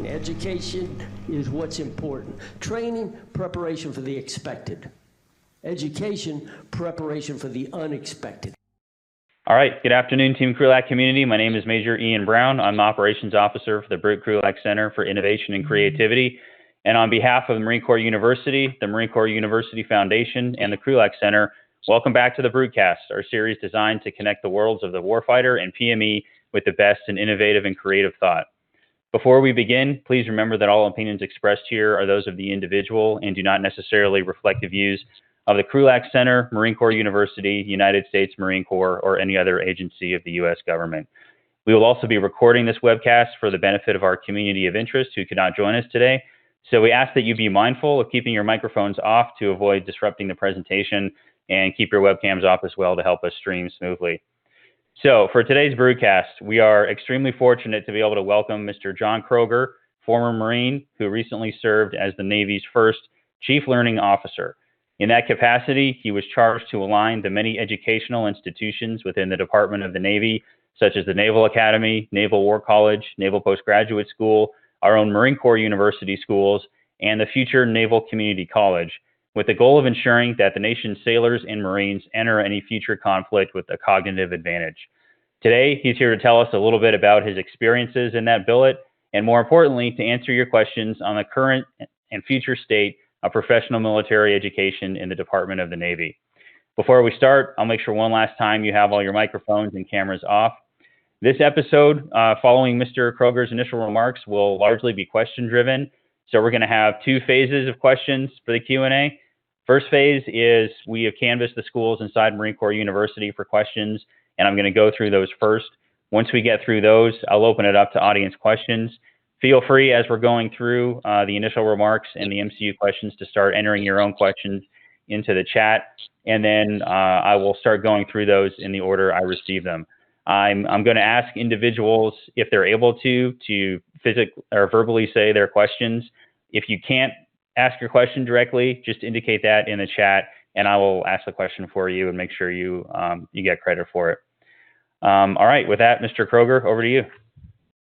Education is what's important. Training, preparation for the expected. Education, preparation for the unexpected. All right, good afternoon, Team Krulak community. My name is Major Ian Brown. I'm the Operations Officer for the Brute Krulak Center for Innovation and Creativity. And on behalf of the Marine Corps University, the Marine Corps University Foundation, and the Krulak Center, welcome back to the Brutecast, our series designed to connect the worlds of the warfighter and PME with the best in innovative and creative thought. Before we begin, please remember that all opinions expressed here are those of the individual and do not necessarily reflect the views of the Krulak Center, Marine Corps University, United States Marine Corps, or any other agency of the U.S. government. We will also be recording this webcast for the benefit of our community of interest who could not join us today. So we ask that you be mindful of keeping your microphones off to avoid disrupting the presentation, and keep your webcams off as well to help us stream smoothly. So for today's broadcast, we are extremely fortunate to be able to welcome Mr. John Kroger, former Marine, who recently served as the Navy's first Chief Learning Officer. In that capacity, he was charged to align the many educational institutions within the Department of the Navy, such as the Naval Academy, Naval War College, Naval Postgraduate School, our own Marine Corps University schools, and the future Naval Community College, with the goal of ensuring that the nation's sailors and Marines enter any future conflict with a cognitive advantage. Today, he's here to tell us a little bit about his experiences in that billet, and more importantly, to answer your questions on the current and future state of professional military education in the Department of the Navy. Before we start, I'll make sure one last time you have all your microphones and cameras off. This episode, following Mr. Kroger's initial remarks, will largely be question-driven. So we're going to have two phases of questions for the Q&A. First phase is we have canvassed the schools inside Marine Corps University for questions, and I'm going to go through those first. Once we get through those, I'll open it up to audience questions. Feel free, as we're going through the initial remarks and the MCU questions, to start entering your own questions into the chat, and then I will start going through those in the order I receive them. I'm going to ask individuals, if they're able to physically or verbally say their questions. If you can't ask your question directly, just indicate that in the chat, and I will ask the question for you and make sure you get credit for it. All right, with that, Mr. Kroger, over to you.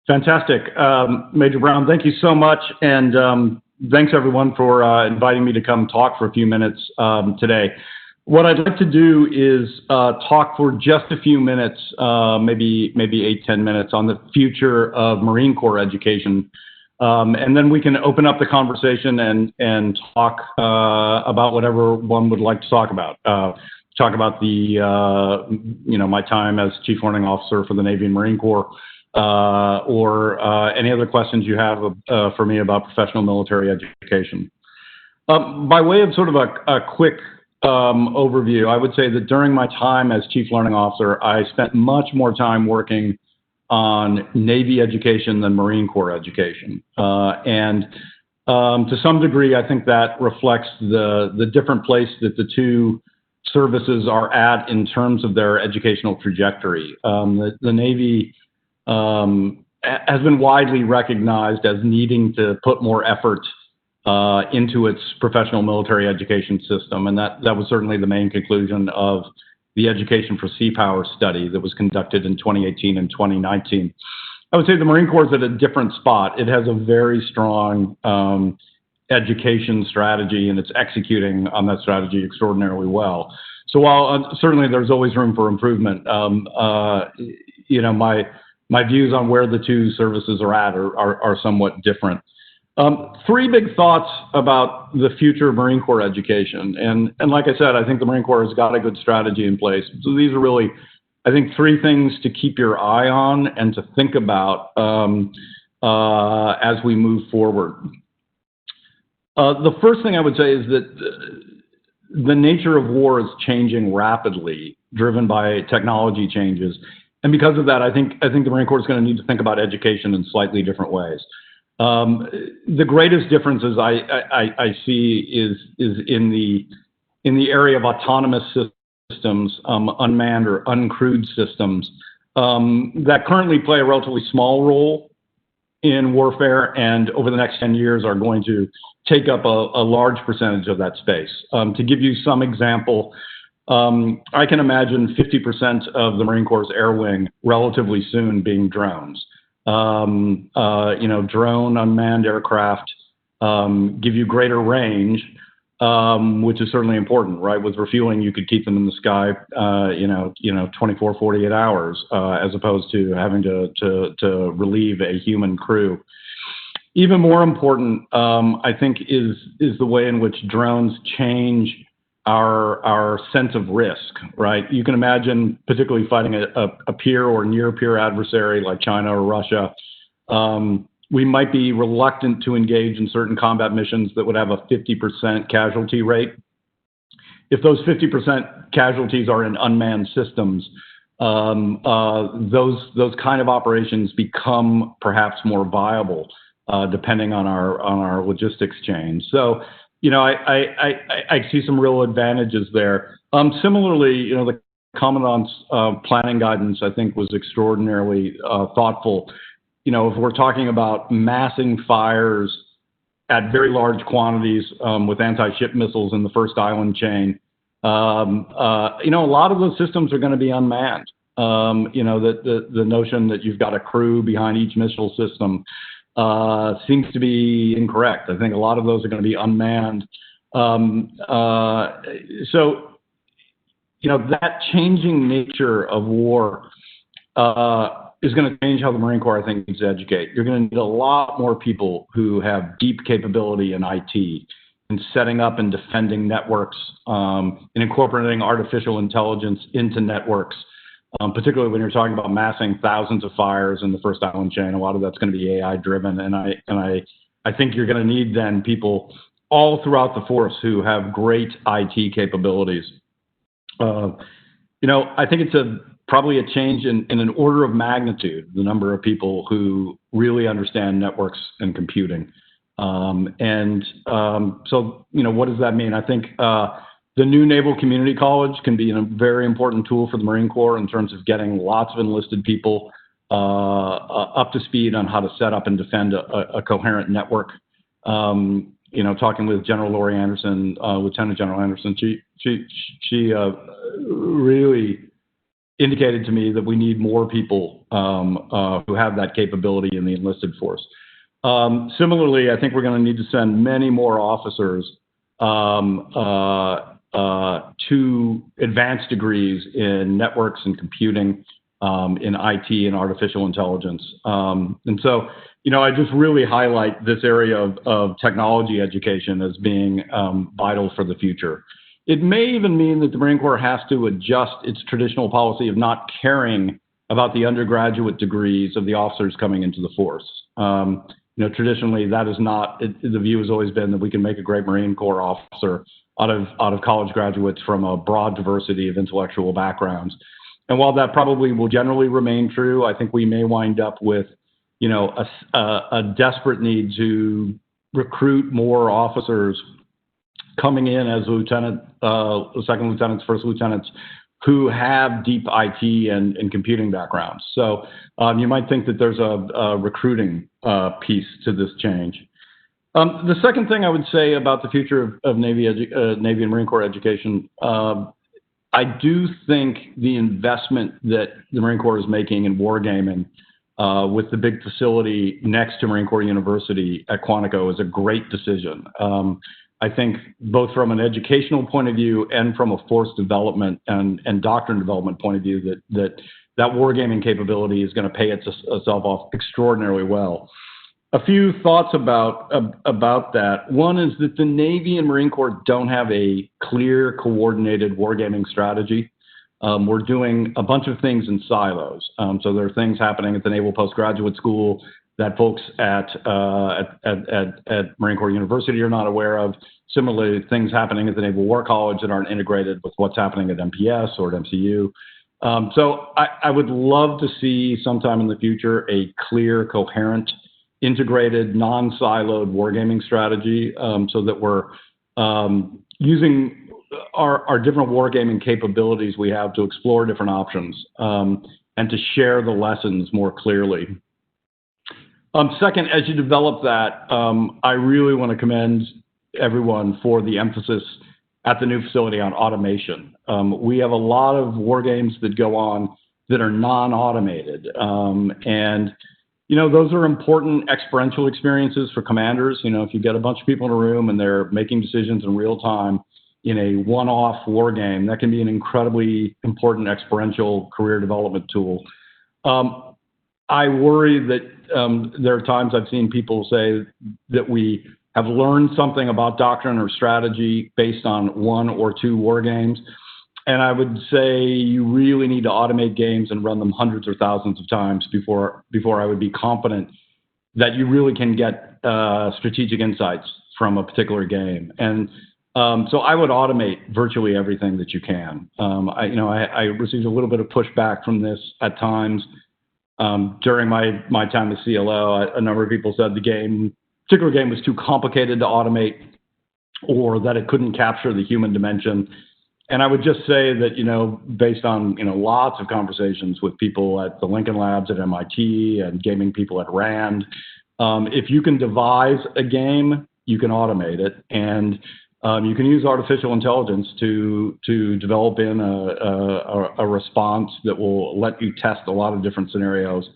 Fantastic. Major Brown, thank you so much. And thanks, everyone, for inviting me to come talk for a few minutes today. What I'd like to do is talk for just a few minutes, maybe 8-10 minutes, on the future of Marine Corps education. And then we can open up the conversation and talk about whatever one would like to talk about. Talk about my time as Chief Learning Officer for the Navy and Marine Corps, or any other questions you have for me about professional military education. By way of sort of a quick overview, I would say that during my time as Chief Learning Officer, I spent much more time working on Navy education than Marine Corps education. And to some degree, I think that reflects the different place that the two services are at in terms of their educational trajectory. The Navy has been widely recognized as needing to put more effort into its professional military education system. And that was certainly the main conclusion of the Education for Sea Power study that was conducted in 2018 and 2019. I would say the Marine Corps is at a different spot. It has a very strong education strategy, and it's executing on that strategy extraordinarily well. So while certainly there's always room for improvement, my views on where the two services are at are somewhat different. Three big thoughts about the future of Marine Corps education. And like I said, I think the Marine Corps has got a good strategy in place. So these are really, I think, three things to keep your eye on and to think about as we move forward. The first thing I would say is that the nature of war is changing rapidly, driven by technology changes. And because of that, I think the Marine Corps is going to need to think about education in slightly different ways. The greatest differences I see is in the area of autonomous systems, unmanned or uncrewed systems, that currently play a relatively small role in warfare, and over the next 10 years are going to take up a large percentage of that space. To give you some example, I can imagine 50% of the Marine Corps' air wing relatively soon being drones. drone unmanned aircraft give you greater range, which is certainly important, right? With refueling, you could keep them in the sky, 24, 48 hours, as opposed to having to relieve a human crew. Even more important, I think, is the way in which drones change our sense of risk, right? You can imagine, particularly fighting a peer or near peer adversary like China or Russia. We might be reluctant to engage in certain combat missions that would have a 50% casualty rate. If those 50% casualties are in unmanned systems, those kind of operations become perhaps more viable, depending on our logistics chain. So, I see some real advantages there. Similarly, the Commandant's planning guidance, I think, was extraordinarily thoughtful. If we're talking about massing fires at very large quantities with anti-ship missiles in the first island chain, a lot of those systems are going to be unmanned. The notion that you've got a crew behind each missile system seems to be incorrect. I think a lot of those are going to be unmanned. That changing nature of war is going to change how the Marine Corps, I think, needs to educate. You're going to need a lot more people who have deep capability in IT, in setting up and defending networks, in incorporating artificial intelligence into networks, particularly when you're talking about massing thousands of fires in the first island chain. A lot of that's going to be AI driven. And I think you're going to need then people all throughout the force who have great IT capabilities. I think it's probably a change in an order of magnitude, the number of people who really understand networks and computing. So what does that mean? I think the new Naval Community College can be a very important tool for the Marine Corps in terms of getting lots of enlisted people up to speed on how to set up and defend a coherent network. Talking with General Lori Anderson, Lieutenant General Anderson, she really indicated to me that we need more people who have that capability in the enlisted force. Similarly, I think we're going to need to send many more officers to advanced degrees in networks and computing, in IT and artificial intelligence. And so, I just really highlight this area of technology education as being vital for the future. It may even mean that the Marine Corps has to adjust its traditional policy of not caring about the undergraduate degrees of the officers coming into the force. Traditionally, that is not, the view has always been that we can make a great Marine Corps officer out of college graduates from a broad diversity of intellectual backgrounds. And while that probably will generally remain true, I think we may wind up with, a desperate need to recruit more officers coming in as second lieutenants, first lieutenants, who have deep IT and computing backgrounds. So you might think that there's a recruiting piece to this change. The second thing I would say about the future of Navy and Marine Corps education, I do think the investment that the Marine Corps is making in wargaming with the big facility next to Marine Corps University at Quantico is a great decision. I think both from an educational point of view and from a force development and doctrine development point of view, that wargaming capability is going to pay itself off extraordinarily well. A few thoughts about that. One is that the Navy and Marine Corps don't have a clear, coordinated wargaming strategy. We're doing a bunch of things in silos. So there are things happening at the Naval Postgraduate School that folks at Marine Corps University are not aware of. Similarly, things happening at the Naval War College that aren't integrated with what's happening at MPS or at MCU. So I would love to see sometime in the future a clear, coherent, integrated, non-siloed wargaming strategy, so that we're using our different wargaming capabilities we have to explore different options and to share the lessons more clearly. Second, as you develop that, I really want to commend everyone for the emphasis at the new facility on automation. We have a lot of war games that go on that are non-automated. And those are important experiential experiences for commanders. If you get a bunch of people in a room and they're making decisions in real time in a one-off war game, that can be an incredibly important experiential career development tool. I worry that there are times I've seen people say that we have learned something about doctrine or strategy based on one or two war games. And I would say you really need to automate games and run them hundreds or thousands of times before I would be confident that you really can get strategic insights from a particular game. And so I would automate virtually everything that you can. I received a little bit of pushback from this at times. During my time as CLO, a number of people said the particular game was too complicated to automate, or that it couldn't capture the human dimension. And I would just say that, based on, lots of conversations with people at the Lincoln Labs at MIT and gaming people at RAND, if you can devise a game, you can automate it. And you can use artificial intelligence to develop in a response that will let you test a lot of different scenarios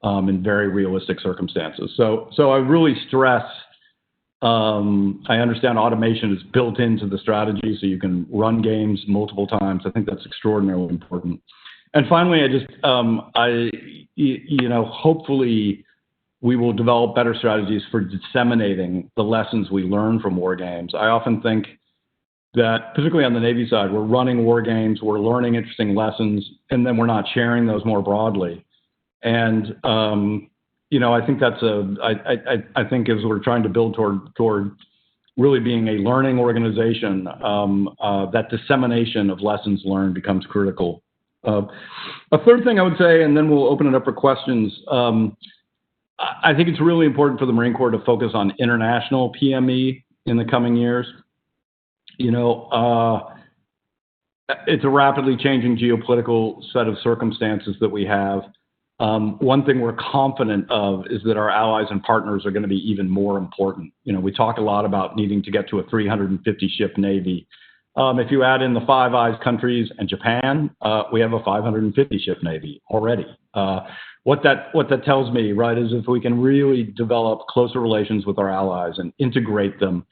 in very realistic circumstances. So I really stress, I understand automation is built into the strategy so you can run games multiple times. I think that's extraordinarily important. And finally, hopefully we will develop better strategies for disseminating the lessons we learn from war games. I often think that, particularly on the Navy side, we're running war games, we're learning interesting lessons, and then we're not sharing those more broadly. And I think I think as we're trying to build toward really being a learning organization, that dissemination of lessons learned becomes critical. A third thing I would say, and then we'll open it up for questions. I think it's really important for the Marine Corps to focus on international PME in the coming years. It's a rapidly changing geopolitical set of circumstances that we have. One thing we're confident of is that our allies and partners are going to be even more important. We talk a lot about needing to get to a 350-ship Navy. If you add in the Five Eyes countries and Japan, we have a 550-ship Navy already. What that tells me, right, is if we can really develop closer relations with our allies and integrate them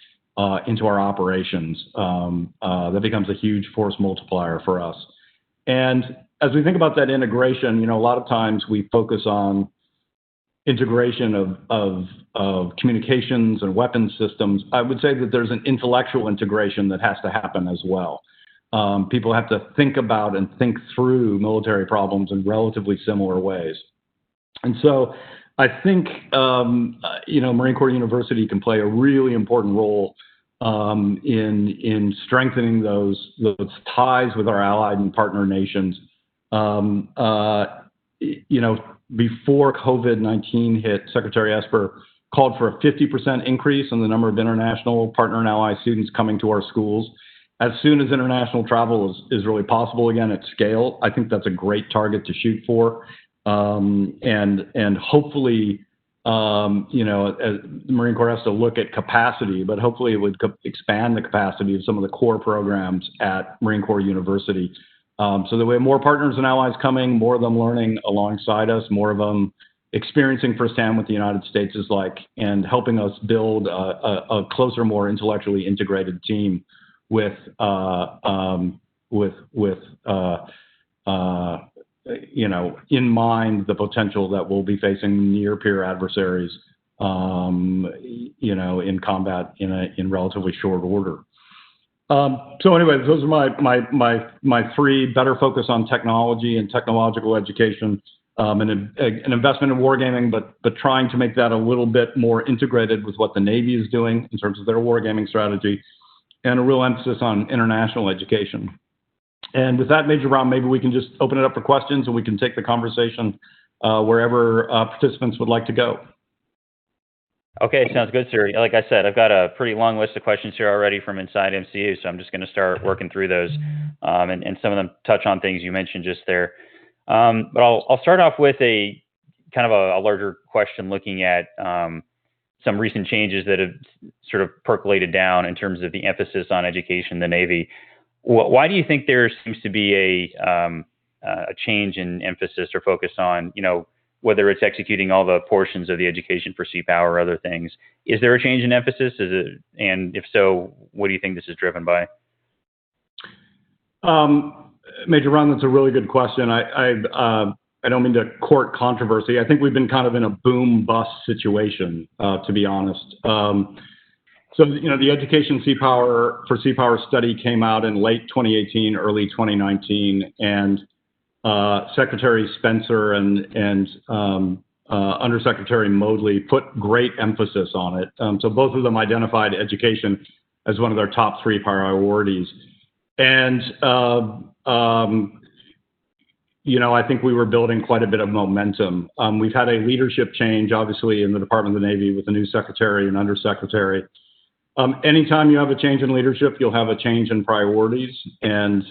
into our operations, that becomes a huge force multiplier for us. And as we think about that integration, a lot of times we focus on integration of communications and weapons systems. I would say that there's an intellectual integration that has to happen as well. People have to think about and think through military problems in relatively similar ways. And so I think, Marine Corps University can play a really important role in strengthening those ties with our allied and partner nations. Before COVID-19 hit, Secretary Esper called for a 50% increase in the number of international partner and ally students coming to our schools. As soon as international travel is really possible again at scale, I think that's a great target to shoot for. And hopefully, the Marine Corps has to look at capacity, but hopefully it would expand the capacity of some of the core programs at Marine Corps University. So that we have more partners and allies coming, more of them learning alongside us, more of them experiencing firsthand what the United States is like, and helping us build a closer, more intellectually integrated team with in mind the potential that we'll be facing near peer adversaries, in combat in relatively short order. So anyway, those are my three: better focus on technology and technological education, and an investment in wargaming, but trying to make that a little bit more integrated with what the Navy is doing in terms of their wargaming strategy, and a real emphasis on international education. And with that, Major Brown, maybe we can just open it up for questions and we can take the conversation wherever participants would like to go. Okay, sounds good, sir. Like I said, I've got a pretty long list of questions here already from inside MCU, so I'm just going to start working through those, and some of them touch on things you mentioned just there. But I'll start off with a kind of a larger question, looking at some recent changes that have sort of percolated down in terms of the emphasis on education in the Navy. Why do you think there seems to be a change in emphasis or focus on, whether it's executing all the portions of the education for Sea Power or other things. Is there a change in emphasis? And if so, what do you think this is driven by? Major Ron, that's a really good question. I don't mean to court controversy. I think we've been kind of in a boom-bust situation, to be honest. So, the Education Sea Power study came out in late 2018, early 2019, and Secretary Spencer and Undersecretary Moodley put great emphasis on it. So both of them identified education as one of their top 3 priorities. And, I think we were building quite a bit of momentum. We've had a leadership change, obviously, in the Department of the Navy with a new secretary and undersecretary. Anytime you have a change in leadership, you'll have a change in priorities. And,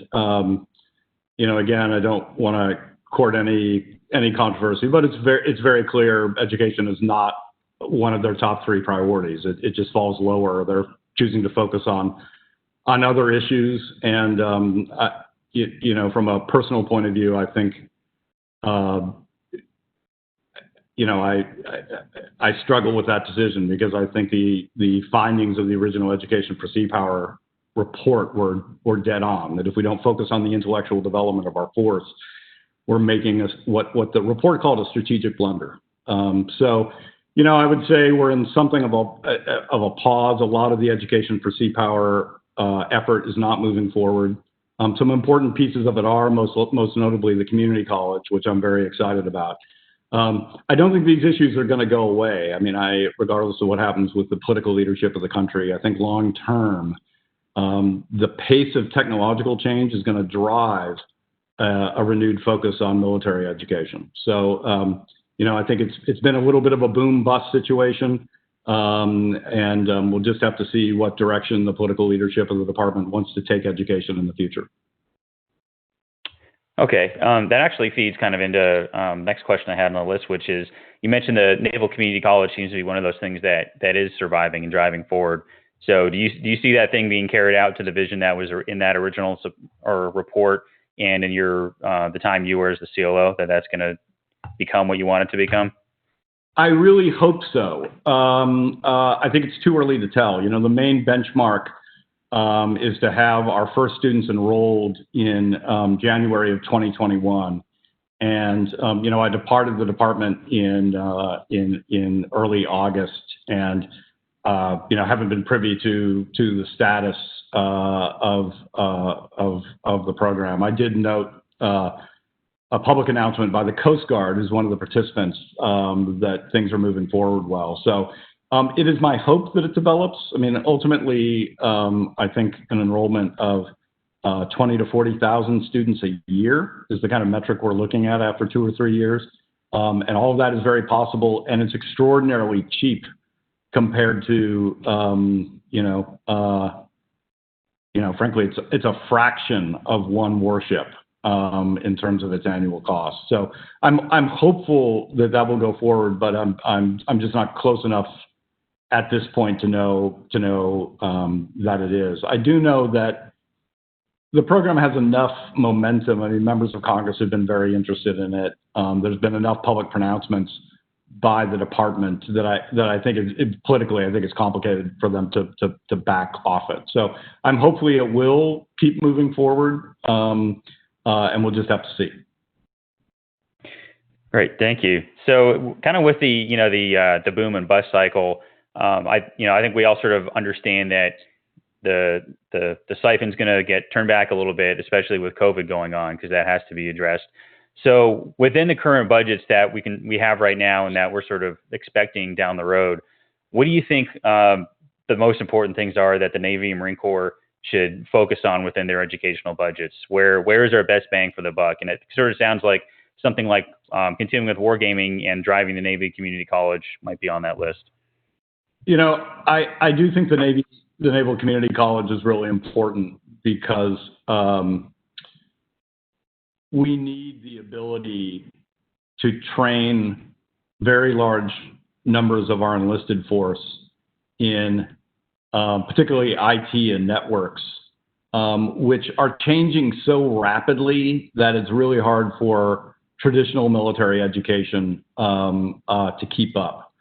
again, I don't want to court any controversy, but it's very clear education is not one of their top 3 priorities. It just falls lower. They're choosing to focus on other issues. And, from a personal point of view, I think, I struggle with that decision because I think the findings of the original Education for Sea Power report were dead on, that if we don't focus on the intellectual development of our force, we're making what the report called a strategic blunder. So, I would say we're in something of a pause. A lot of the Education for Sea Power effort is not moving forward. Some important pieces of it are most notably the community college, which I'm very excited about. I don't think these issues are going to go away. I mean, regardless of what happens with the political leadership of the country, I think long term, the pace of technological change is going to drive a renewed focus on military education. So, I think it's been a little bit of a boom-bust situation, and we'll just have to see what direction the political leadership of the department wants to take education in the future. Okay, that actually feeds kind of into next question I had on the list, which is you mentioned the Naval Community College seems to be one of those things that is surviving and driving forward. So do you see that thing being carried out to the vision that was in that original report and in the time you were as the CLO, that's going to become what you want it to become? I really hope so. I think it's too early to tell. The main benchmark is to have our first students enrolled in January of 2021. And, I departed the department in early August and, haven't been privy to the status of the program. I did note a public announcement by the Coast Guard, who's one of the participants, that things are moving forward well. So it is my hope that it develops. I mean, ultimately, I think an enrollment of 20 to 40,000 students a year is the kind of metric we're looking at after 2 or 3 years. And all of that is very possible, and it's extraordinarily cheap compared to, frankly, it's a fraction of one warship in terms of its annual cost. So I'm hopeful that will go forward, but I'm just not close enough at this point to know that it is. I do know that the program has enough momentum. I mean, members of Congress have been very interested in it. There's been enough public pronouncements by the department that I think politically, I think it's complicated for them to back off it. So I'm hopefully it will keep moving forward, and we'll just have to see. Great, thank you. So, kind of with the boom and bust cycle, I think we all sort of understand that the siphon's going to get turned back a little bit, especially with COVID going on, because that has to be addressed. So within the current budgets that we have right now and that we're sort of expecting down the road, what do you think the most important things are that the Navy and Marine Corps should focus on within their educational budgets? Where is our best bang for the buck? And it sort of sounds like something like continuing with wargaming and driving the Navy Community College might be on that list. I do think the Naval Community College is really important because we need the ability to train very large numbers of our enlisted force in particularly IT and networks, which are changing so rapidly that it's really hard for traditional military education to keep up.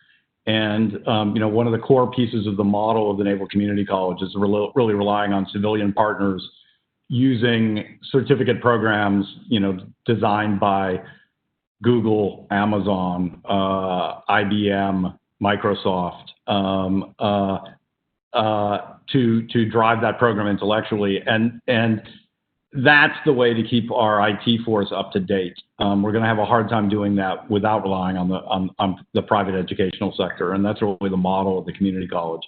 And one of the core pieces of the model of the Naval Community College is really relying on civilian partners using certificate programs, designed by Google, Amazon, IBM, Microsoft, to drive that program intellectually, and that's the way to keep our IT force up to date. We're going to have a hard time doing that without relying on the private educational sector, and that's really the model of the community college.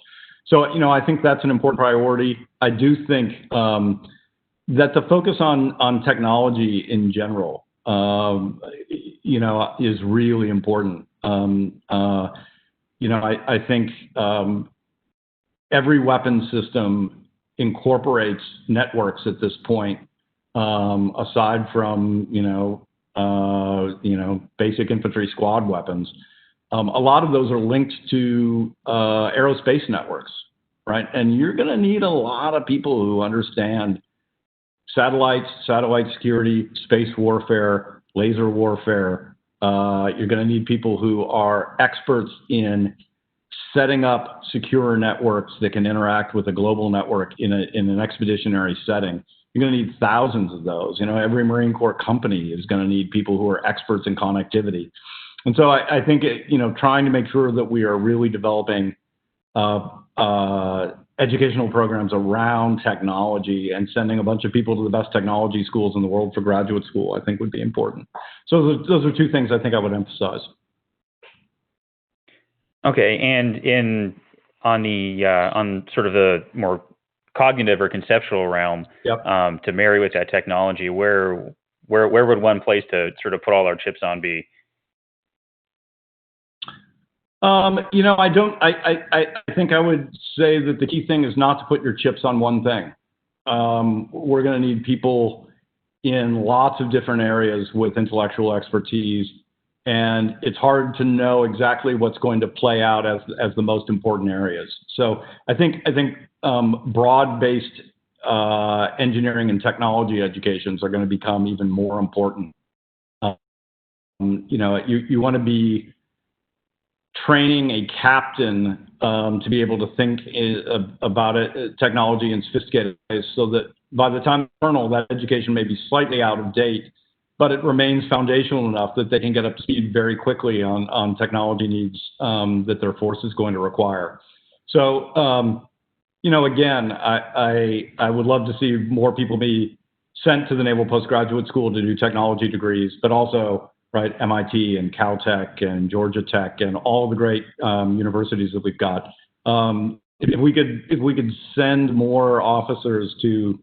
So, I think that's an important priority. I do think that the focus on technology in general, is really important. I think every weapon system incorporates networks at this point, aside from, basic infantry squad weapons. A lot of those are linked to aerospace networks, right? And you're going to need a lot of people who understand satellites, satellite security, space warfare, laser warfare. You're going to need people who are experts in setting up secure networks that can interact with a global network in an expeditionary setting. You're going to need thousands of those. Every Marine Corps company is going to need people who are experts in connectivity. And so I think, trying to make sure that we are really developing educational programs around technology and sending a bunch of people to the best technology schools in the world for graduate school, I think would be important. So those are two things I think I would emphasize. Okay, and on sort of the more cognitive or conceptual realm, Yep. To marry with that technology, where would one place to sort of put all our chips on be? I think I would say that the key thing is not to put your chips on one thing. We're going to need people in lots of different areas with intellectual expertise, and it's hard to know exactly what's going to play out as the most important areas. So I think broad-based engineering and technology educations are going to become even more important. You want to be training a captain to be able to think about technology in sophisticated ways, so that by the time colonel, that education may be slightly out of date, but it remains foundational enough that they can get up to speed very quickly on technology needs that their force is going to require. So, again, I would love to see more people be sent to the Naval Postgraduate School to do technology degrees, but also, right, MIT and Caltech and Georgia Tech and all the great universities that we've got. If we could send more officers to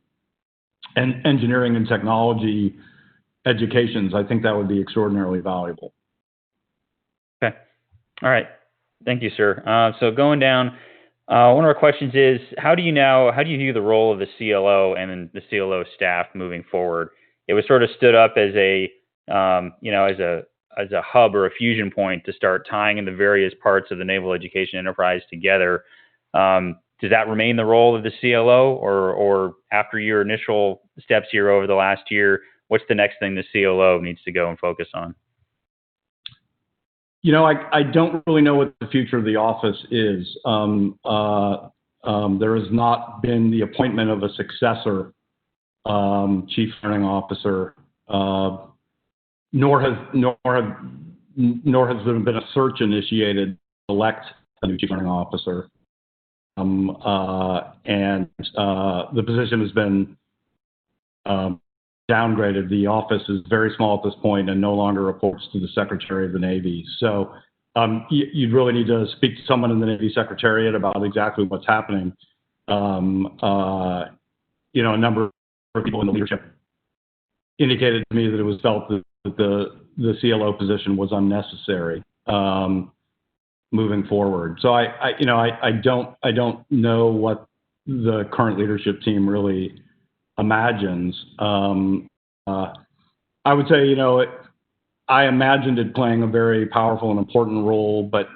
engineering and technology educations, I think that would be extraordinarily valuable. Okay. All right. Thank you, sir. So going down, one of our questions is, how do you view the role of the CLO and the CLO staff moving forward? It was sort of stood up as a hub or a fusion point to start tying in the various parts of the naval education enterprise together. Does that remain the role of the CLO, or after your initial steps here over the last year, what's the next thing the CLO needs to go and focus on? I don't really know what the future of the office is. There has not been the appointment of a successor chief learning officer, nor has there been a search initiated to elect a new chief learning officer. And the position has been downgraded. The office is very small at this point and no longer reports to the Secretary of the Navy. So you'd really need to speak to someone in the Navy Secretariat about exactly what's happening. A number of people in the leadership indicated to me that it was felt that the CLO position was unnecessary moving forward. So I don't know what the current leadership team really imagines. I would say, I imagined it playing a very powerful and important role, but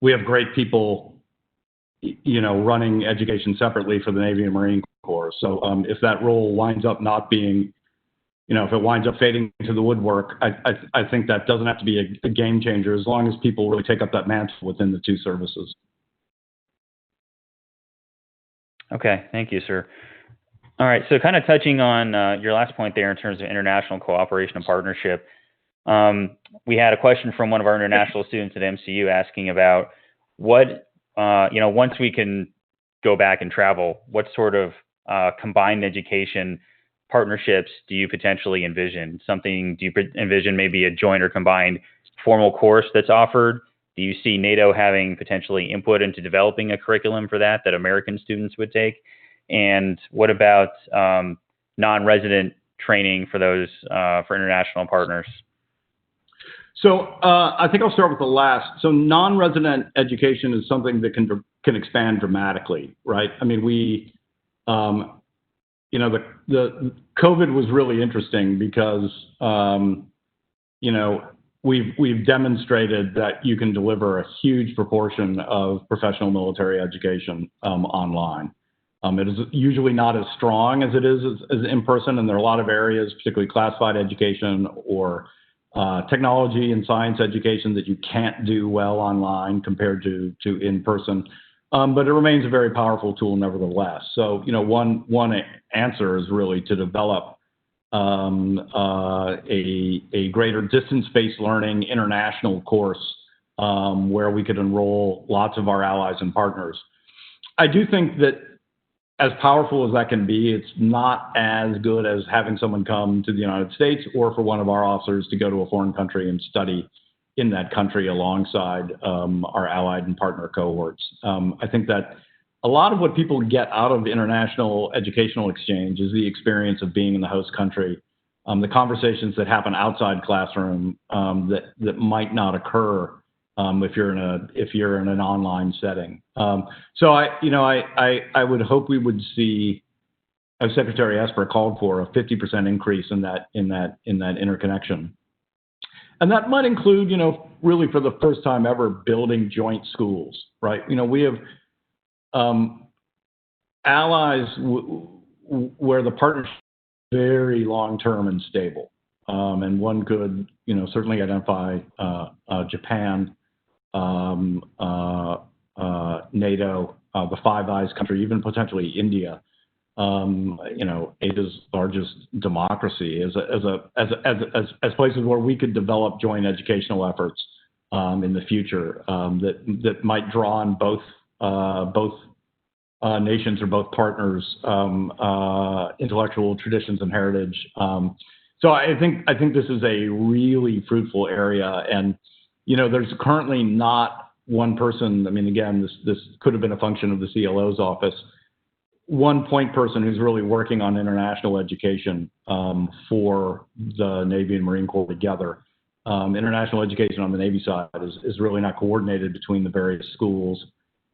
we have great people, running education separately for the Navy and Marine Corps. So if that role winds up not being if it winds up fading into the woodwork, I think that doesn't have to be a game changer as long as people really take up that mantle within the two services. Okay, thank you, sir. All right, so kind of touching on your last point there in terms of international cooperation and partnership, we had a question from one of our international students at MCU asking about what, once we can go back and travel, what sort of combined education partnerships do you potentially envision? Do you envision maybe a joint or combined formal course that's offered? Do you see NATO having potentially input into developing a curriculum for that American students would take? And what about non-resident training for those for international partners? So I think I'll start with the last. So non-resident education is something that can expand dramatically, right? I mean, the COVID was really interesting because we've demonstrated that you can deliver a huge proportion of professional military education online. It is usually not as strong as it is as in person, and there are a lot of areas, particularly classified education or technology and science education, that you can't do well online compared to in person. But it remains a very powerful tool nevertheless. So, one answer is really to develop a greater distance-based learning international course where we could enroll lots of our allies and partners. I do think that as powerful as that can be, it's not as good as having someone come to the United States or for one of our officers to go to a foreign country and study in that country alongside our allied and partner cohorts. I think that a lot of what people get out of international educational exchange is the experience of being in the host country, the conversations that happen outside classroom that might not occur if you're in an online setting. So I would hope we would see, as Secretary Esper called for, a 50% increase in that interconnection. And that might include, really for the first time ever, building joint schools, right? We have allies where the partnership is very long-term and stable. And one could, certainly identify Japan, NATO, the Five Eyes country, even potentially India. Asia's largest democracy as places where we could develop joint educational efforts in the future that might draw on both nations or both partners' intellectual traditions and heritage. So I think this is a really fruitful area, and there's currently not one person. I mean, again, this could have been a function of the CLO's office. One point person who's really working on international education for the Navy and Marine Corps together. International education on the Navy side is really not coordinated between the various schools.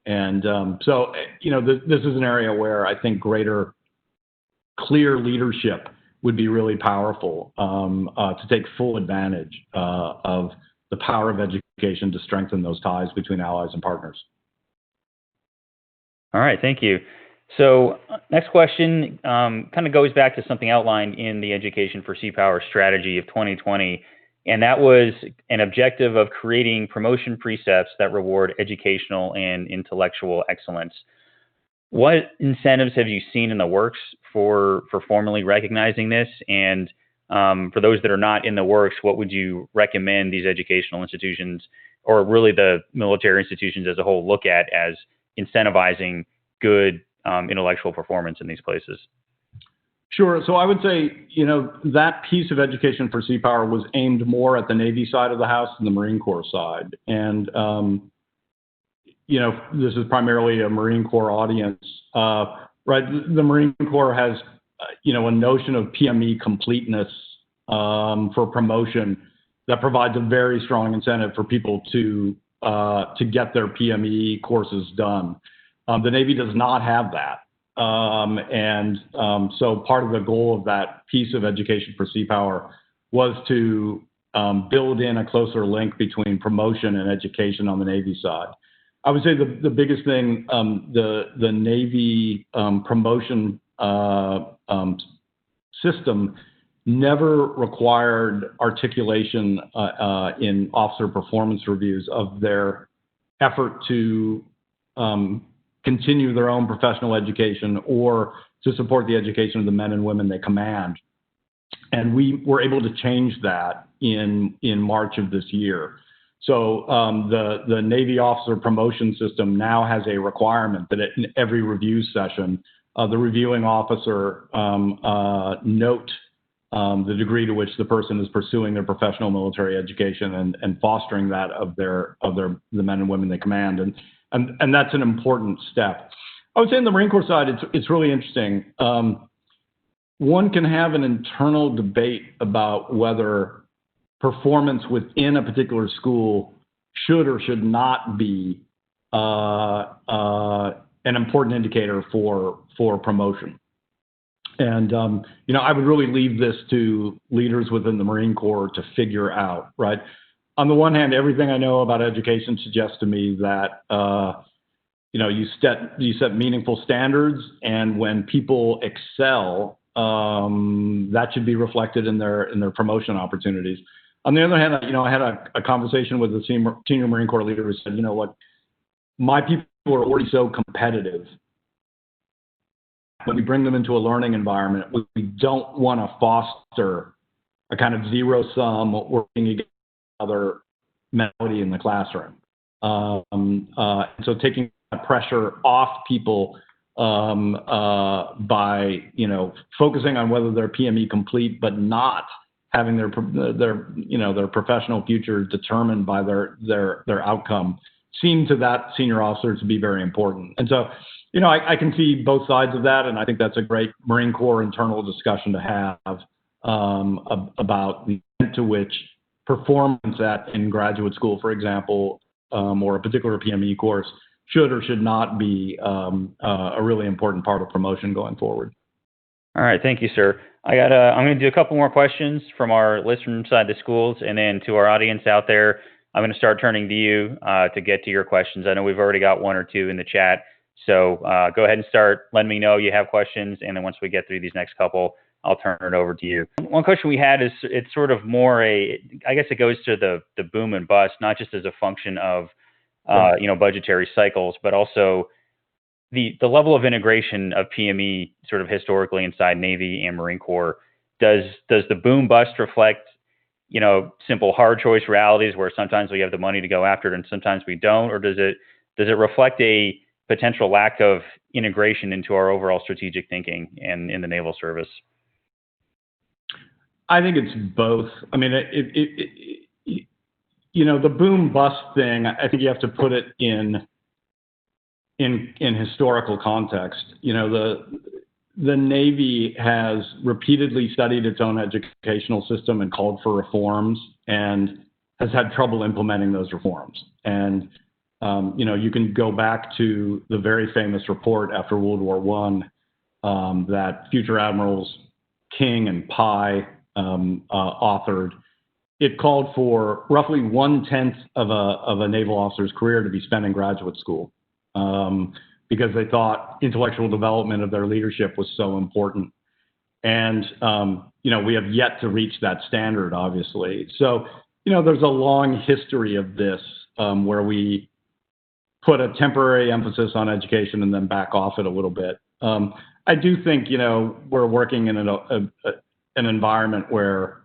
And so, this is an area where I think greater clear leadership would be really powerful to take full advantage of the power of education to strengthen those ties between allies and partners. All right, thank you. So next question kind of goes back to something outlined in the Education for Sea Power strategy of 2020, and that was an objective of creating promotion precepts that reward educational and intellectual excellence. What incentives have you seen in the works for formally recognizing this? And for those that are not in the works, what would you recommend these educational institutions, or really the military institutions as a whole, look at as incentivizing good intellectual performance in these places? Sure. So I would say, that piece of Education for Sea Power was aimed more at the Navy side of the house than the Marine Corps side. And, this is primarily a Marine Corps audience, right? The Marine Corps has, a notion of PME completeness for promotion that provides a very strong incentive for people to get their PME courses done. The Navy does not have that. So part of the goal of that piece of Education for Sea Power was to build in a closer link between promotion and education on the Navy side. I would say the biggest thing, the Navy promotion system never required articulation in officer performance reviews of their effort to continue their own professional education or to support the education of the men and women they command. And we were able to change that in March of this year. So the Navy officer promotion system now has a requirement that in every review session, the reviewing officer note the degree to which the person is pursuing their professional military education and fostering that of the men and women they command, and that's an important step. I would say on the Marine Corps side, it's really interesting. One can have an internal debate about whether performance within a particular school should or should not be an important indicator for promotion. And, I would really leave this to leaders within the Marine Corps to figure out, right? On the one hand, everything I know about education suggests to me that, you set meaningful standards, and when people excel, that should be reflected in their promotion opportunities. On the other hand, I had a conversation with a senior Marine Corps leader who said, you know what, my people are already so competitive. When we bring them into a learning environment, we don't want to foster a kind of zero-sum working against other mentality in the classroom. So taking that pressure off people by focusing on whether they're PME complete, but not having their professional future determined by their outcome, seemed to that senior officer to be very important. And so, I can see both sides of that, and I think that's a great Marine Corps internal discussion to have about the extent to which performance in graduate school, for example, or a particular PME course should or should not be a really important part of promotion going forward. All right, thank you, sir. I'm going to do a couple more questions from our list from inside the schools, and then to our audience out there, I'm going to start turning to you to get to your questions. I know we've already got one or two in the chat, so go ahead and start letting me know you have questions, and then once we get through these next couple, I'll turn it over to you. One question we had is, it's sort of more I guess it goes to the boom and bust, not just as a function of budgetary cycles, but also the level of integration of PME sort of historically inside Navy and Marine Corps. Does the boom bust reflect, simple hard choice realities where sometimes we have the money to go after it and sometimes we don't, or does it reflect a potential lack of integration into our overall strategic thinking in the naval service? I think it's both. I mean, the boom bust thing, I think you have to put it in historical context. The Navy has repeatedly studied its own educational system and called for reforms, and has had trouble implementing those reforms. And you can go back to the very famous report after World War I that future admirals King and Pye authored. It called for roughly 1/10 of a naval officer's career to be spent in graduate school, because they thought intellectual development of their leadership was so important. And we have yet to reach that standard, obviously. So there's a long history of this where we put a temporary emphasis on education and then back off it a little bit. I do think we're working in an environment where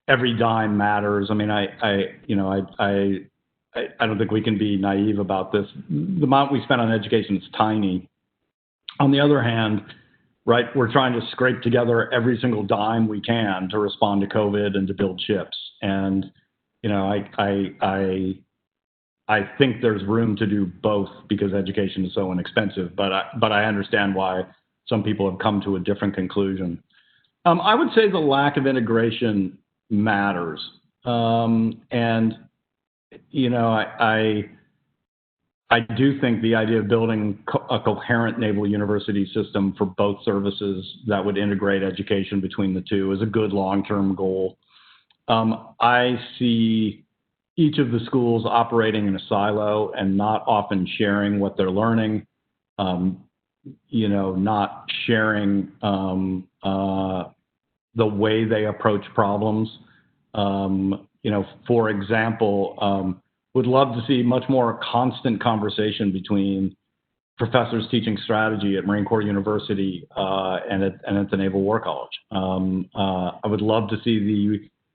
every dime matters. I mean, I don't think we can be naive about this. The amount we spend on education is tiny. On the other hand, right, we're trying to scrape together every single dime we can to respond to COVID and to build ships. And I think there's room to do both because education is so inexpensive. But I understand why some people have come to a different conclusion. I would say the lack of integration matters. I do think the idea of building a coherent naval university system for both services that would integrate education between the two is a good long-term goal. I see each of the schools operating in a silo and not often sharing what they're learning, not sharing the way they approach problems. For example, would love to see much more constant conversation between professors teaching strategy at Marine Corps University and at the Naval War College. I would love to see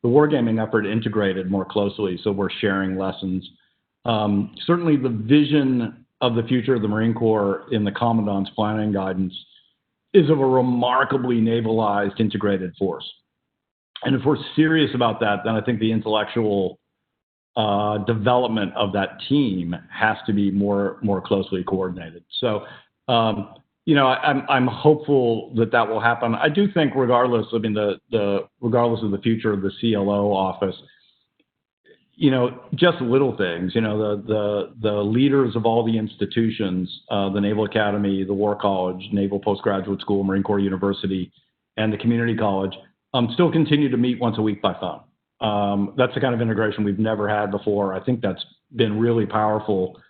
the wargaming effort integrated more closely, so we're sharing lessons. Certainly the vision of the future of the Marine Corps in the Commandant's planning guidance is of a remarkably navalized integrated force. And if we're serious about that, then I think the intellectual development of that team has to be more closely coordinated. So, I'm hopeful that will happen. I do think, regardless of the future of the CLO office, just little things. The leaders of all the institutions, the Naval Academy, the War College, Naval Postgraduate School, Marine Corps University, and the Community College, still continue to meet once a week by phone. That's the kind of integration we've never had before. I think that's been really powerful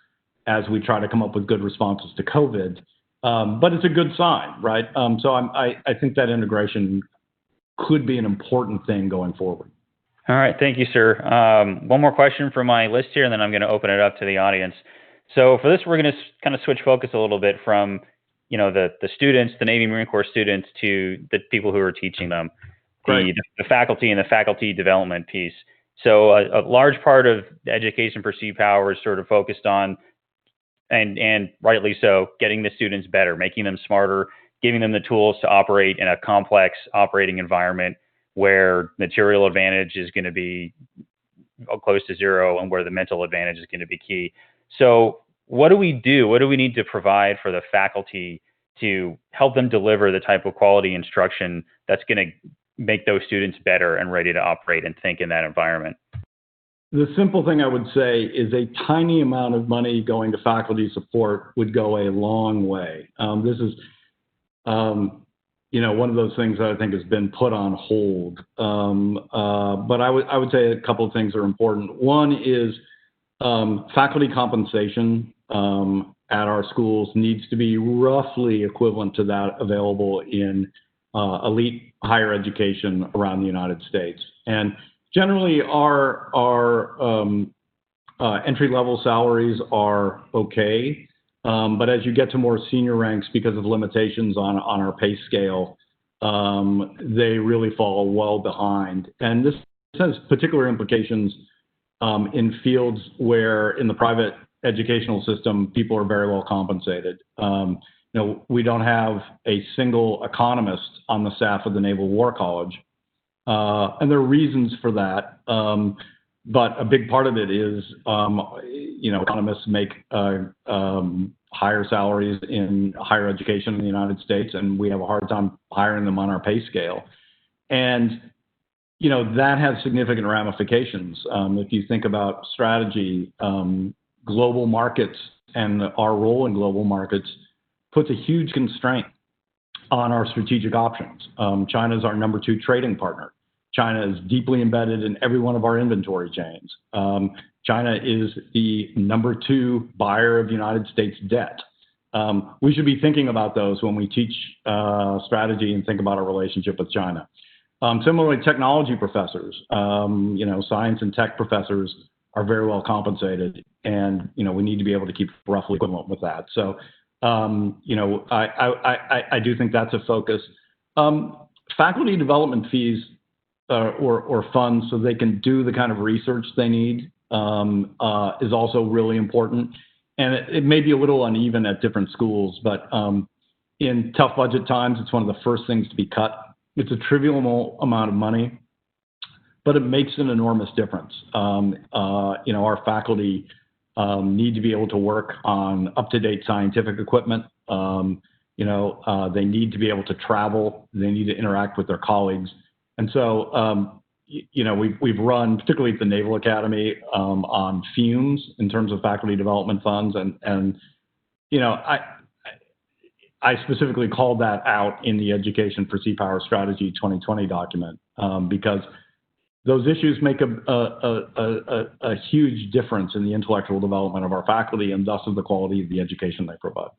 as we try to come up with good responses to COVID. But it's a good sign, right? So I think that integration could be an important thing going forward. All right. Thank you, sir. One more question from my list here, and then I'm going to open it up to the audience. So for this, we're going to kind of switch focus a little bit from, the students, the Navy Marine Corps students, to the people who are teaching them, the faculty and the faculty development piece. So a large part of the education for sea power is sort of focused on, and rightly so, getting the students better, making them smarter, giving them the tools to operate in a complex operating environment where material advantage is going to be close to zero and where the mental advantage is going to be key. So what do we do? What do we need to provide for the faculty to help them deliver the type of quality instruction that's going to make those students better and ready to operate and think in that environment? The simple thing I would say is a tiny amount of money going to faculty support would go a long way. This is one of those things that I think has been put on hold. But I would say a couple of things are important. One is faculty compensation at our schools needs to be roughly equivalent to that available in elite higher education around the United States. And generally, our entry-level salaries are okay. But as you get to more senior ranks, because of limitations on our pay scale, they really fall well behind. And this has particular implications in fields where, in the private educational system, people are very well compensated. We don't have a single economist on the staff of the Naval War College, and there are reasons for that. But a big part of it is, economists make higher salaries in higher education in the United States, and we have a hard time hiring them on our pay scale. And, that has significant ramifications. If you think about strategy, global markets and our role in global markets puts a huge constraint on our strategic options. China is our number 2 trading partner. China is deeply embedded in every one of our inventory chains. China is the number 2 buyer of the United States debt. We should be thinking about those when we teach strategy and think about our relationship with China. Similarly, technology professors, science and tech professors are very well compensated, and we need to be able to keep roughly equivalent with that. So, I do think that's a focus. Faculty development fees or funds so they can do the kind of research they need is also really important. And it may be a little uneven at different schools, but in tough budget times, it's one of the first things to be cut. It's a trivial amount of money, but it makes an enormous difference. Our faculty need to be able to work on up-to-date scientific equipment. They need to be able to travel. They need to interact with their colleagues. And so, we've run, particularly at the Naval Academy, on fumes in terms of faculty development funds. And I specifically called that out in the Education for Sea Power Strategy 2020 document because those issues make a huge difference in the intellectual development of our faculty and thus of the quality of the education they provide.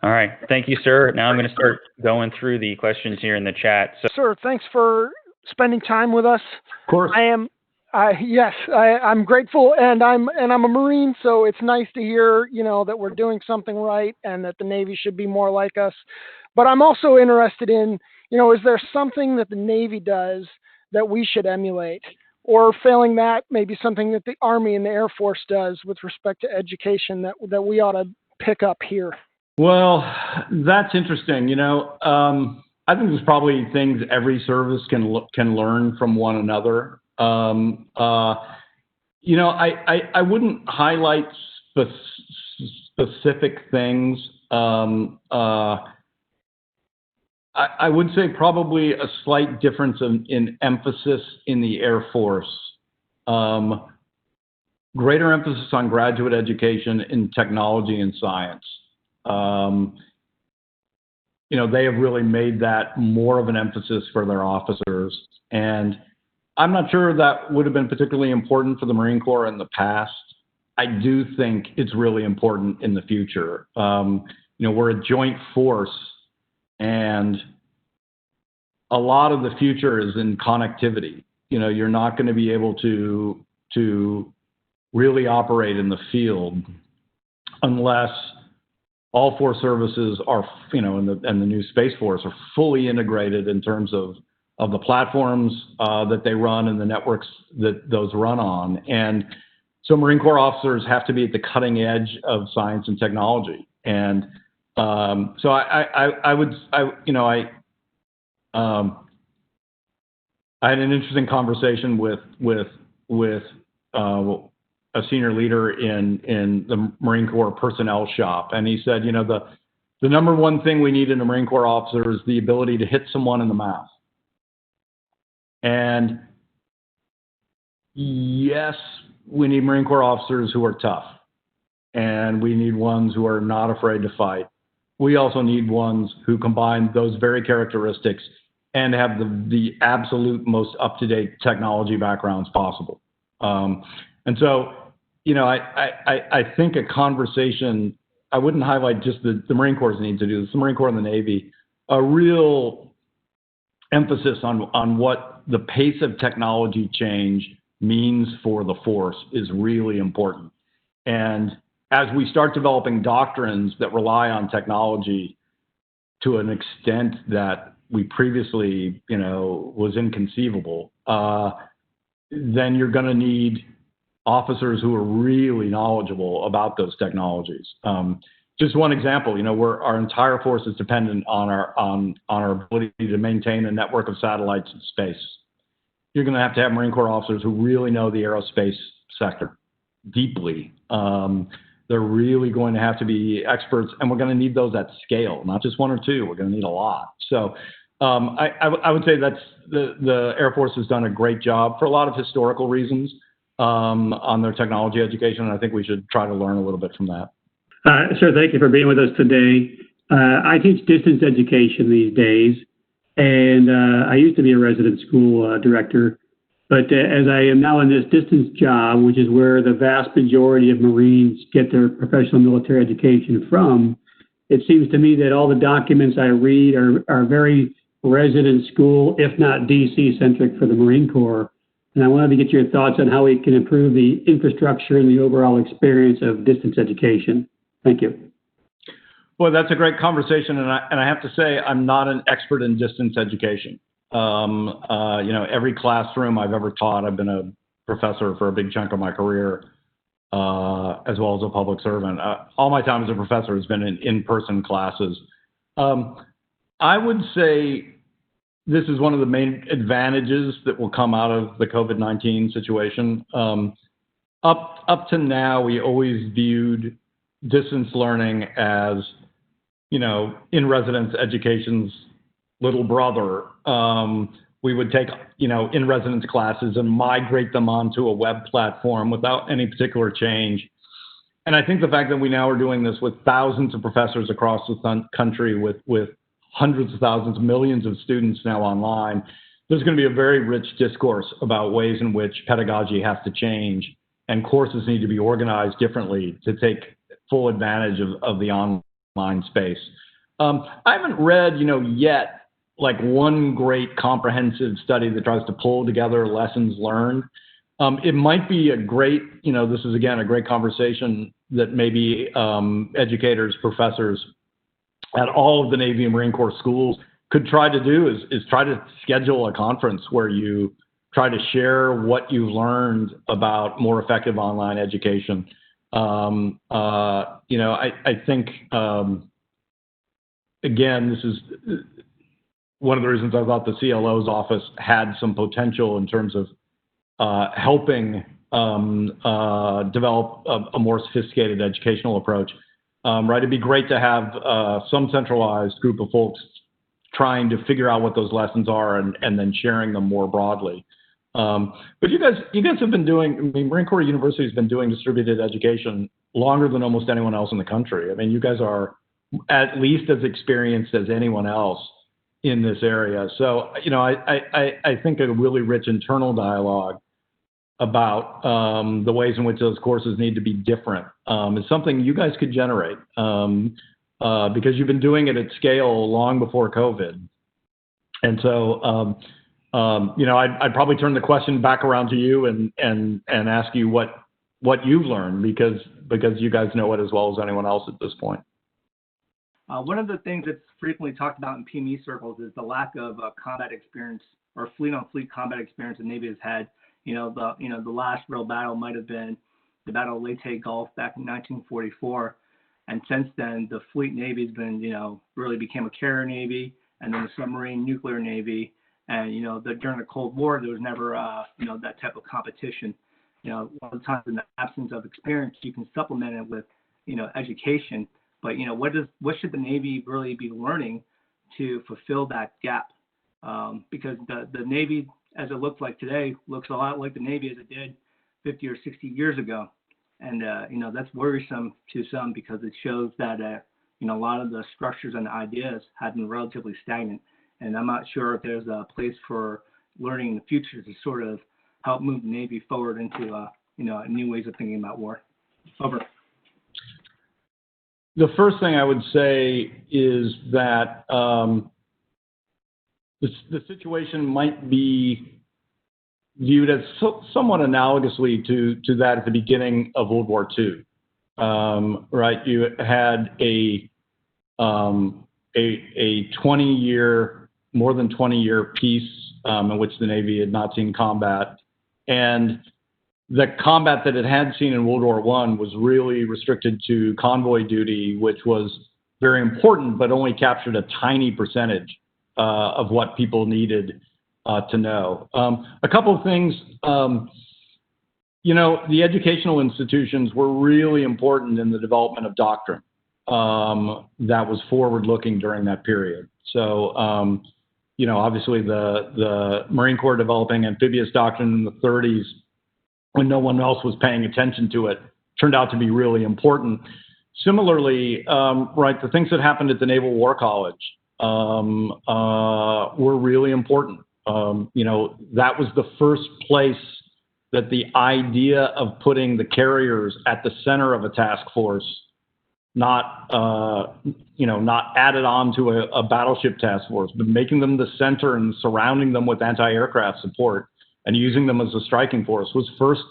All right. Thank you, sir. Now I'm going to start going through the questions here in the chat. So, Sir, thanks for spending time with us. Of course. I'm grateful, and I'm a Marine, so it's nice to hear, that we're doing something right and that the Navy should be more like us. But I'm also interested in, is there something that the Navy does that we should emulate? Or failing that, maybe something that the Army and the Air Force does with respect to education that we ought to pick up here? Well, that's interesting. I think there's probably things every service can learn from one another. I wouldn't highlight specific things. I would say probably a slight difference in emphasis in the Air Force. Greater emphasis on graduate education in technology and science. They have really made that more of an emphasis for their officers. And I'm not sure that would have been particularly important for the Marine Corps in the past. I do think it's really important in the future. We're a joint force, and a lot of the future is in connectivity. You're not going to be able to really operate in the field unless all four services are, and the new Space Force are fully integrated in terms of the platforms that they run and the networks that those run on. And so Marine Corps officers have to be at the cutting edge of science and technology. And so I had an interesting conversation with a senior leader in the Marine Corps personnel shop. And he said, the number one thing we need in a Marine Corps officer is the ability to hit someone in the mouth. And yes, we need Marine Corps officers who are tough, and we need ones who are not afraid to fight. We also need ones who combine those very characteristics and have the absolute most up-to-date technology backgrounds possible. And so, I think a conversation, I wouldn't highlight just the Marine Corps need to do this, the Marine Corps and the Navy, a real emphasis on what the pace of technology change means for the force is really important. And as we start developing doctrines that rely on technology to an extent that we previously, was inconceivable, then you're going to need officers who are really knowledgeable about those technologies. Just one example, our entire force is dependent on our ability to maintain a network of satellites in space. You're going to have Marine Corps officers who really know the aerospace sector deeply. They're really going to have to be experts, and we're going to need those at scale, not just one or two. We're going to need a lot. So I would say that's the Air Force has done a great job for a lot of historical reasons on their technology education, and I think we should try to learn a little bit from that. Sir, thank you for being with us today. I teach distance education these days, and I used to be a resident school director. But as I am now in this distance job, which is where the vast majority of Marines get their professional military education from, it seems to me that all the documents I read are very resident school, if not DC-centric for the Marine Corps. And I wanted to get your thoughts on how we can improve the infrastructure and the overall experience of distance education. Thank you. Well, that's a great conversation, and I have to say I'm not an expert in distance education. Every classroom I've ever taught, I've been a professor for a big chunk of my career, as well as a public servant. All my time as a professor has been in in-person classes. I would say this is one of the main advantages that will come out of the COVID-19 situation. Up to now, we always viewed distance learning as, in residence education's little brother. We would take, in residence classes and migrate them onto a web platform without any particular change. And I think the fact that we now are doing this with thousands of professors across the country, with hundreds of thousands, millions of students now online, there's going to be a very rich discourse about ways in which pedagogy has to change and courses need to be organized differently to take full advantage of the online online space. I haven't read, yet like one great comprehensive study that tries to pull together lessons learned. It might be a great, this is again a great conversation that maybe educators, professors at all of the Navy and Marine Corps schools could try to do is try to schedule a conference where you try to share what you've learned about more effective online education. I think, again, this is one of the reasons I thought the CLO's office had some potential in terms of helping develop a more sophisticated educational approach. Right? It'd be great to have some centralized group of folks trying to figure out what those lessons are and then sharing them more broadly. But you guys have been doing, Marine Corps University has been doing distributed education longer than almost anyone else in the country. You guys are at least as experienced as anyone else in this area. So, I think a really rich internal dialogue about the ways in which those courses need to be different is something you guys could generate because you've been doing it at scale long before COVID. And so, I'd probably turn the question back around to you and ask you what you've learned because you guys know it as well as anyone else at this point. One of the things that's frequently talked about in PME circles is the lack of combat experience or fleet-on-fleet combat experience the Navy has had. The last real battle might have been the Battle of Leyte Gulf back in 1944, and since then the fleet Navy's been, really became a carrier Navy and then the submarine nuclear Navy. And, during the Cold War, there was never, that type of competition. A lot of times in the absence of experience, you can supplement it with, education. But, what should the Navy really be learning to fulfill that gap? Because the Navy, as it looks like today, looks a lot like the Navy as it did 50 or 60 years ago. And, that's worrisome to some because it shows that, a lot of the structures and ideas have been relatively stagnant. And I'm not sure if there's a place for learning in the future to sort of help move the Navy forward into, new ways of thinking about war. Over. The first thing I would say is that the situation might be viewed as somewhat analogously to that at the beginning of World War II. Right? You had a more than 20-year peace in which the Navy had not seen combat. And the combat that it had seen in World War I was really restricted to convoy duty, which was very important, but only captured a tiny percentage of what people needed to know. A couple of things, the educational institutions were really important in the development of doctrine that was forward-looking during that period. So, obviously the Marine Corps developing amphibious doctrine in the 30s when no one else was paying attention to it turned out to be really important. Similarly, the things that happened at the Naval War College were really important. That was the first place that the idea of putting the carriers at the center of a task force, not added on to a battleship task force, but making them the center and surrounding them with anti-aircraft support and using them as a striking force was first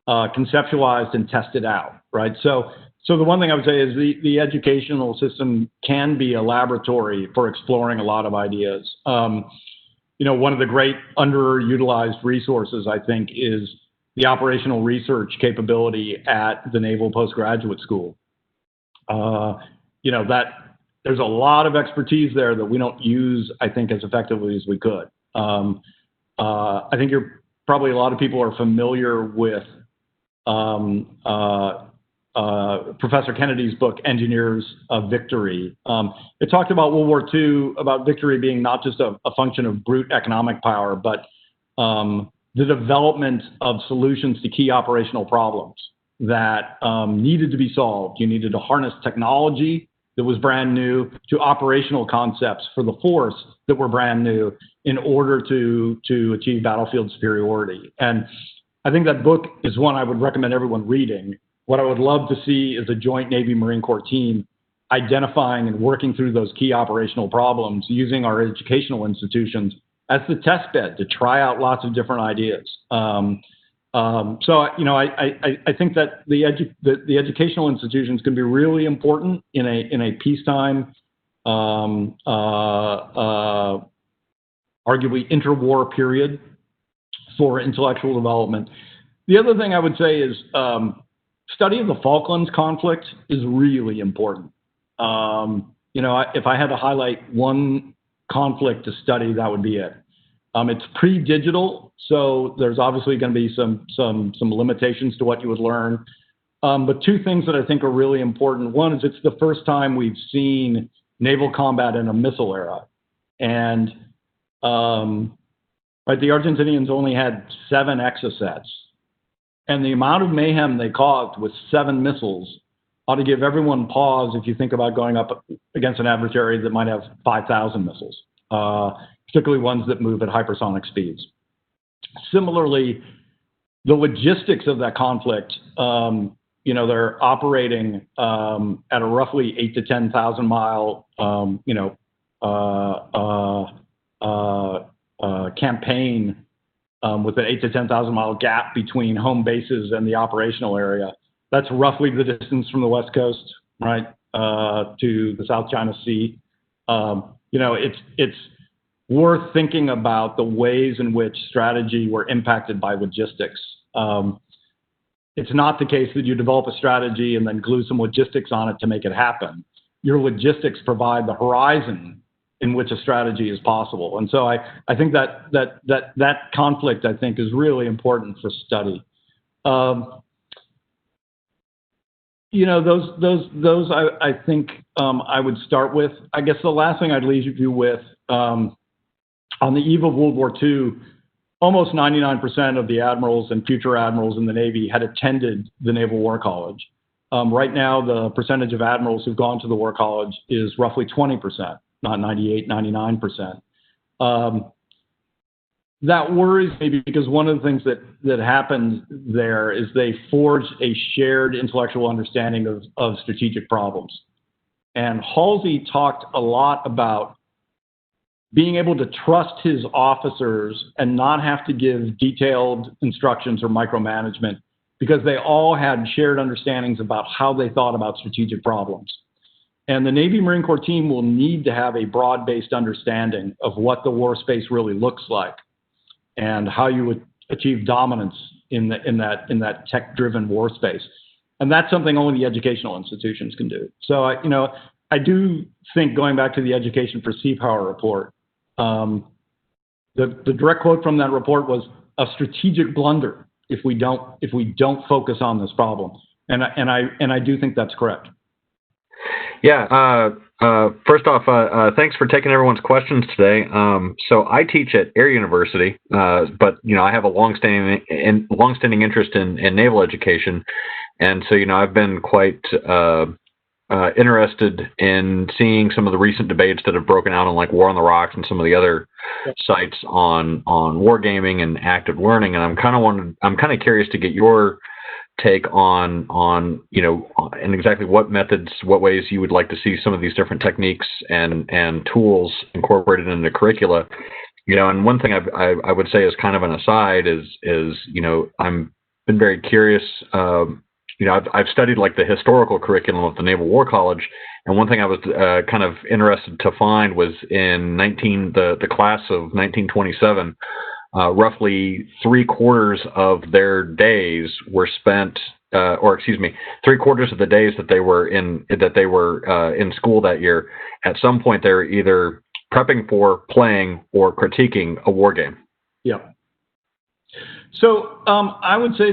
conceptualized and tested out, right? So the one thing I would say is the educational system can be a laboratory for exploring a lot of ideas. One of the great underutilized resources, I think, is the operational research capability at the Naval Postgraduate School. That there's a lot of expertise there that we don't use, I think, as effectively as we could. I think probably a lot of people are familiar with Professor Kennedy's book, Engineers of Victory. It talked about World War II, about victory being not just a function of brute economic power, but the development of solutions to key operational problems that needed to be solved. You needed to harness technology that was brand new to operational concepts for the force that were brand new in order to achieve battlefield superiority. And I think that book is one I would recommend everyone reading. What I would love to see is a joint Navy Marine Corps team identifying and working through those key operational problems using our educational institutions as the test bed to try out lots of different ideas. So, I think that the educational institutions can be really important in a peacetime, arguably interwar period for intellectual development. The other thing I would say is study of the Falklands conflict is really important. If I had to highlight one conflict to study, that would be it. It's pre-digital, so there's obviously going to be some limitations to what you would learn. But two things that I think are really important. One is it's the first time we've seen naval combat in a missile era. And the Argentinians only had 7 exocets. And the amount of mayhem they caused with 7 missiles ought to give everyone pause if you think about going up against an adversary that might have 5,000 missiles, particularly ones that move at hypersonic speeds. Similarly, the logistics of that conflict, they're operating at a roughly 8 to 10,000 mile, campaign with an 8 to 10,000 mile gap between home bases and the operational area. That's roughly the distance from the West Coast, right, to the South China Sea. It's worth thinking about the ways in which strategy were impacted by logistics. It's not the case that you develop a strategy and then glue some logistics on it to make it happen. Your logistics provide the horizon in which a strategy is possible. And so I think that conflict, I think, is really important for study. Those I think I would start with. I guess the last thing I'd leave you with, on the eve of World War II, almost 99% of the admirals and future admirals in the Navy had attended the Naval War College. Right now, the percentage of admirals who've gone to the War College is roughly 20%, not 98, 99%. That worries me because one of the things that happened there is they forged a shared intellectual understanding of strategic problems. And Halsey talked a lot about being able to trust his officers and not have to give detailed instructions or micromanagement because they all had shared understandings about how they thought about strategic problems. And the Navy Marine Corps team will need to have a broad-based understanding of what the war space really looks like and how you would achieve dominance in that tech-driven war space. And that's something only the educational institutions can do. So, I do think, going back to the Education for Sea Power report, the direct quote from that report was a strategic blunder if we don't focus on this problem. And I do think that's correct. Yeah. First off, thanks for taking everyone's questions today. So I teach at Air University, but I have a longstanding interest in naval education, and so I've been quite interested in seeing some of the recent debates that have broken out on like War on the Rocks and some of the other sites on wargaming and active learning, and I'm kind of curious to get your take on and exactly what methods, what ways you would like to see some of these different techniques and tools incorporated into the curricula. And one thing I would say as kind of an aside is I'm been very curious. I've studied like the historical curriculum of the Naval War College, and one thing I was kind of interested to find was in the class of 1927. Roughly 3/4 of their days were spent, 3/4 of the days that they were in school that year. At some point, they were either prepping for, playing, or critiquing a war game. Yeah. So I would say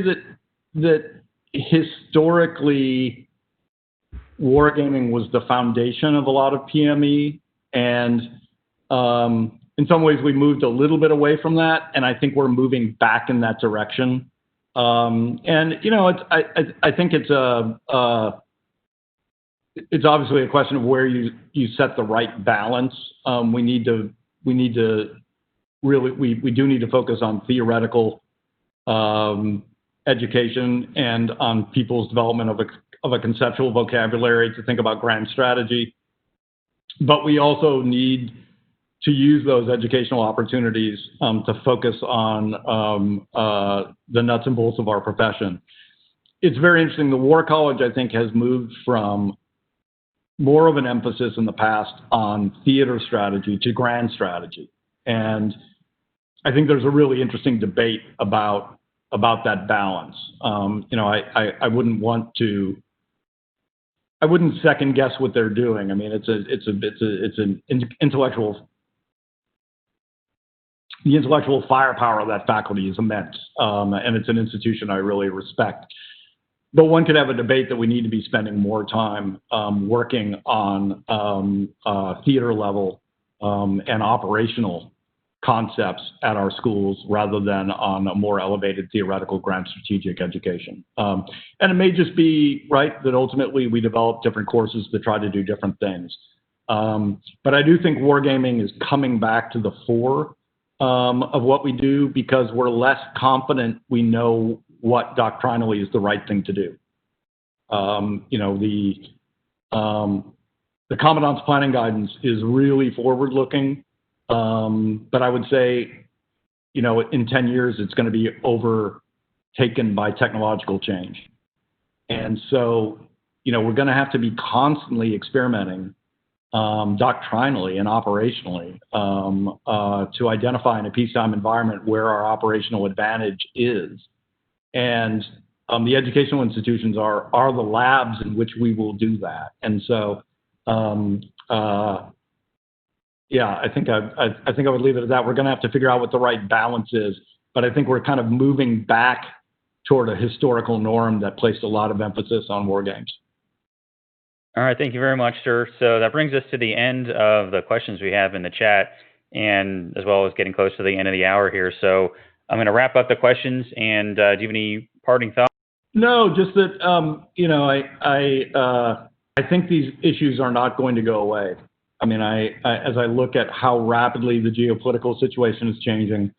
that historically, wargaming was the foundation of a lot of PME, and in some ways, we moved a little bit away from that, and I think we're moving back in that direction. I think it's obviously a question of where you set the right balance. We do need to focus on theoretical education and on people's development of a conceptual vocabulary to think about grand strategy. But we also need to use those educational opportunities to focus on the nuts and bolts of our profession. It's very interesting. The War College, I think, has moved from more of an emphasis in the past on theater strategy to grand strategy. And I think there's a really interesting debate about that balance. I wouldn't second guess what they're doing. I mean, it's an intellectual. The intellectual firepower of that faculty is immense, and it's an institution I really respect. But one could have a debate that we need to be spending more time working on theater level and operational concepts at our schools rather than on a more elevated theoretical grand strategic education. And it may just be right that ultimately we develop different courses that try to do different things. But I do think wargaming is coming back to the fore of what we do because we're less confident we know what doctrinally is the right thing to do. The Commandant's planning guidance is really forward-looking, but I would say, in 10 years, it's going to be overtaken by technological change. And so, we're going to have to be constantly experimenting doctrinally and operationally to identify in a peacetime environment where our operational advantage is. And the educational institutions are the labs in which we will do that. And so, I think I would leave it at that. We're going to have to figure out what the right balance is, but I think we're kind of moving back toward a historical norm that placed a lot of emphasis on war games. All right, thank you very much, sir. So that brings us to the end of the questions we have in the chat, and as well as getting close to the end of the hour here. So I'm going to wrap up the questions, and do you have any parting thoughts? No, just that, I think these issues are not going to go away. I mean, as I look at how rapidly the geopolitical situation is changing,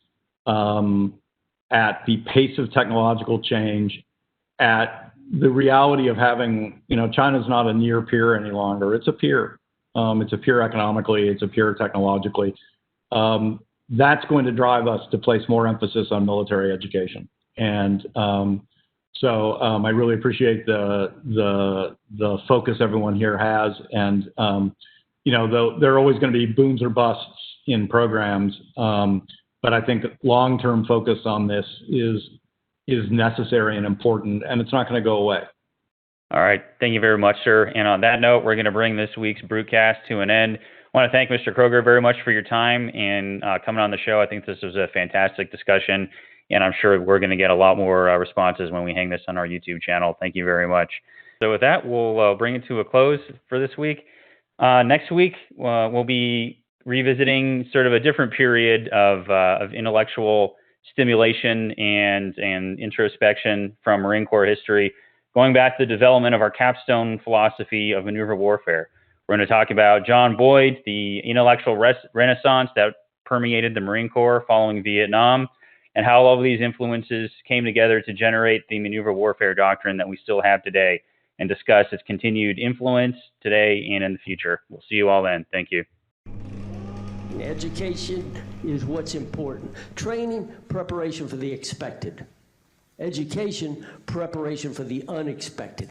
at the pace of technological change, at the reality of having, China's not a near peer any longer. It's a peer. It's a peer economically. It's a peer technologically. That's going to drive us to place more emphasis on military education. And so I really appreciate the focus everyone here has. And, though there are always going to be booms or busts in programs, but I think long-term focus on this is necessary and important, and it's not going to go away. All right. Thank you very much, sir. And on that note, we're going to bring this week's Brewcast to an end. I want to thank Mr. Kroger very much for your time and coming on the show. I think this was a fantastic discussion, and I'm sure we're going to get a lot more responses when we hang this on our YouTube channel. Thank you very much. So with that, we'll bring it to a close for this week. Next week, we'll be revisiting sort of a different period of intellectual stimulation and introspection from Marine Corps history, going back to the development of our capstone philosophy of maneuver warfare. We're going to talk about John Boyd, the intellectual renaissance that permeated the Marine Corps following Vietnam, and how all of these influences came together to generate the maneuver warfare doctrine that we still have today, and discuss its continued influence today and in the future. We'll see you all then. Thank you. Education is what's important. Training, preparation for the expected. Education, preparation for the unexpected.